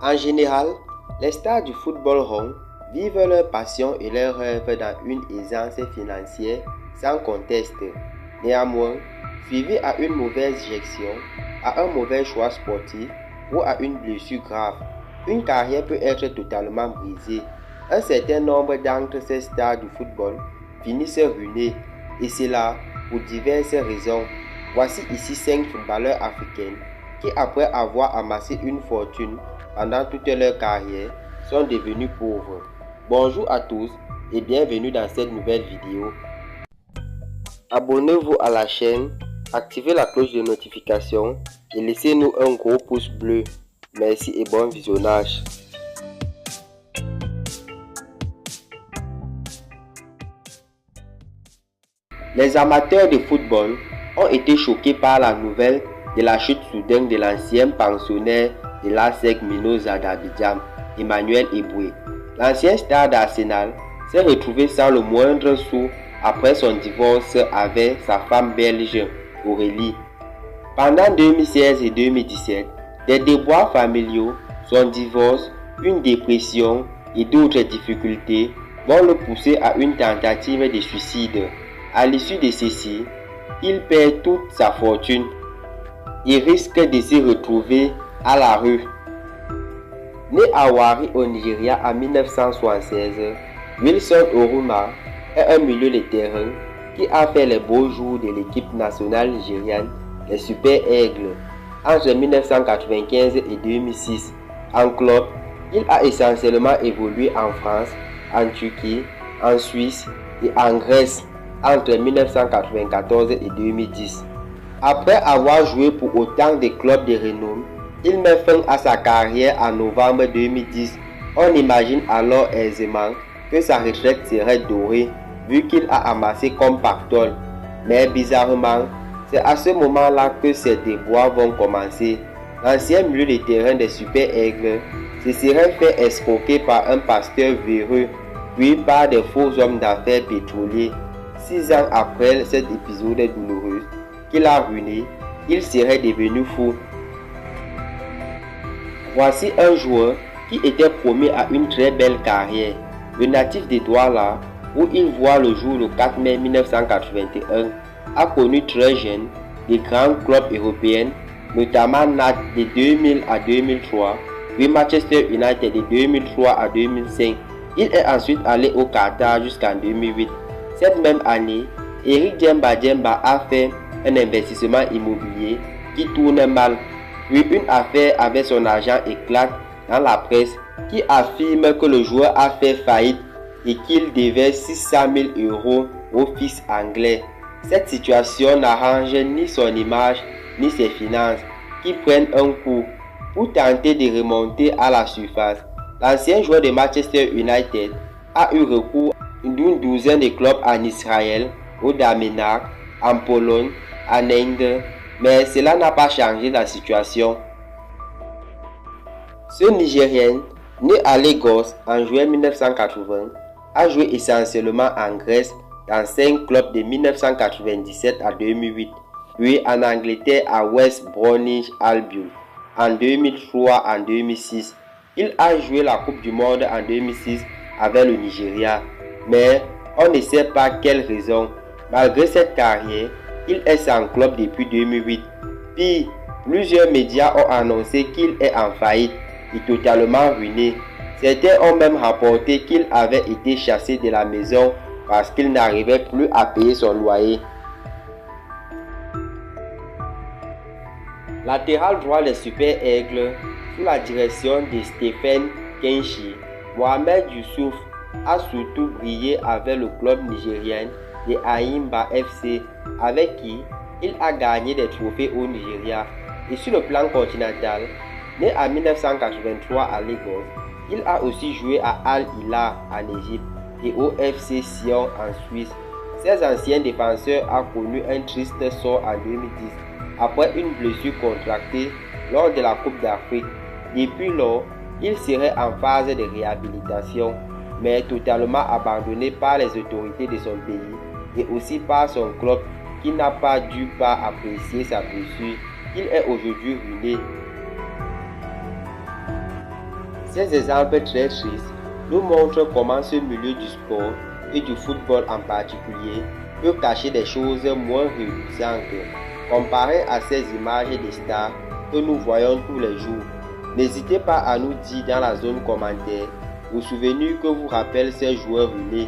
En général, les stars du football rond vivent leur passion et leurs rêves dans une aisance financière sans conteste. Néanmoins, suivi à une mauvaise gestion, à un mauvais choix sportif ou à une blessure grave, une carrière peut être totalement brisée. Un certain nombre d'entre ces stars du football finissent ruinés, et cela pour diverses raisons. Voici ici 5 footballeurs africains qui, après avoir amassé une fortune pendant toute leur carrière, sont devenus pauvres. Bonjour à tous et bienvenue dans cette nouvelle vidéo. Abonnez-vous à la chaîne, activez la cloche de notification et laissez-nous un gros pouce bleu. Merci et bon visionnage. Les amateurs de football ont été choqués par la nouvelle de la chute soudaine de l'ancien pensionnaire de l'ASEC Minosa d'Abidjan, Emmanuel Eboué. L'ancien star d'Arsenal s'est retrouvé sans le moindre sou après son divorce avec sa femme belge Aurélie. Pendant 2016 et 2017, des déboires familiaux, son divorce, une dépression et d'autres difficultés vont le pousser à une tentative de suicide. À l'issue de ceci, il perd toute sa fortune et risque de se retrouver à la rue. Né à Warri au Nigeria en 1976, Wilson Oruma est un milieu de terrain qui a fait les beaux jours de l'équipe nationale nigériane, les Super Aigles, entre 1995 et 2006. En club, il a essentiellement évolué en France, en Turquie, en Suisse et en Grèce entre 1994 et 2010. Après avoir joué pour autant de clubs de renom, il met fin à sa carrière en novembre 2010. On imagine alors aisément que sa retraite serait dorée vu qu'il a amassé comme pactole. Mais bizarrement, c'est à ce moment-là que ses déboires vont commencer. L'ancien milieu de terrain des Super Aigles se serait fait escroquer par un pasteur véreux, puis par des faux hommes d'affaires pétroliers. 6 ans après cet épisode douloureux qu'il a ruiné, il serait devenu fou. Voici un joueur qui était promis à une très belle carrière. Le natif de Douala, où il voit le jour le 4 mai 1981, a connu très jeune de grands clubs européens, notamment NAC de 2000 à 2003, puis Manchester United de 2003 à 2005. Il est ensuite allé au Qatar jusqu'en 2008. Cette même année, Eric Djemba a fait un investissement immobilier qui tourne mal. Puis une affaire avec son agent éclate dans la presse qui affirme que le joueur a fait faillite et qu'il devait 600 000 € au fisc anglais. Cette situation n'arrange ni son image ni ses finances qui prennent un coup. Pour tenter de remonter à la surface, l'ancien joueur de Manchester United a eu recours d'une douzaine de clubs en Israël, au Danemark, en Pologne, en Inde, mais cela n'a pas changé la situation. Ce Nigérien, né à Lagos en juin 1980, a joué essentiellement en Grèce dans 5 clubs de 1997 à 2008, puis en Angleterre à West Bromwich Albion en 2003 en 2006. Il a joué la Coupe du Monde en 2006 avec le Nigeria, mais on ne sait pas quelle raison. Malgré cette carrière, il est sans club depuis 2008. Puis, plusieurs médias ont annoncé qu'il est en faillite et totalement ruiné. Certains ont même rapporté qu'il avait été chassé de la maison parce qu'il n'arrivait plus à payer son loyer. Latéral droit des Super Aigles, sous la direction de Stephen Kenshi, Mohamed Youssouf a surtout brillé avec le club nigérien de Ayimba FC, avec qui il a gagné des trophées au Nigeria. Et sur le plan continental, né en 1983 à Lagos, il a aussi joué à Al Hilal en Égypte et au FC Sion en Suisse. Ces anciens défenseurs ont connu un triste sort en 2010 après une blessure contractée lors de la Coupe d'Afrique. Depuis lors, il serait en phase de réhabilitation, mais totalement abandonné par les autorités de son pays et aussi par son club qui n'a pas dû pas apprécier sa blessure. Il est aujourd'hui ruiné. Ces exemples très tristes nous montrent comment ce milieu du sport et du football en particulier peut cacher des choses moins reluisantes comparées à ces images des stars que nous voyons tous les jours. N'hésitez pas à nous dire dans la zone commentaire vos souvenirs que vous rappellent ces joueurs innés.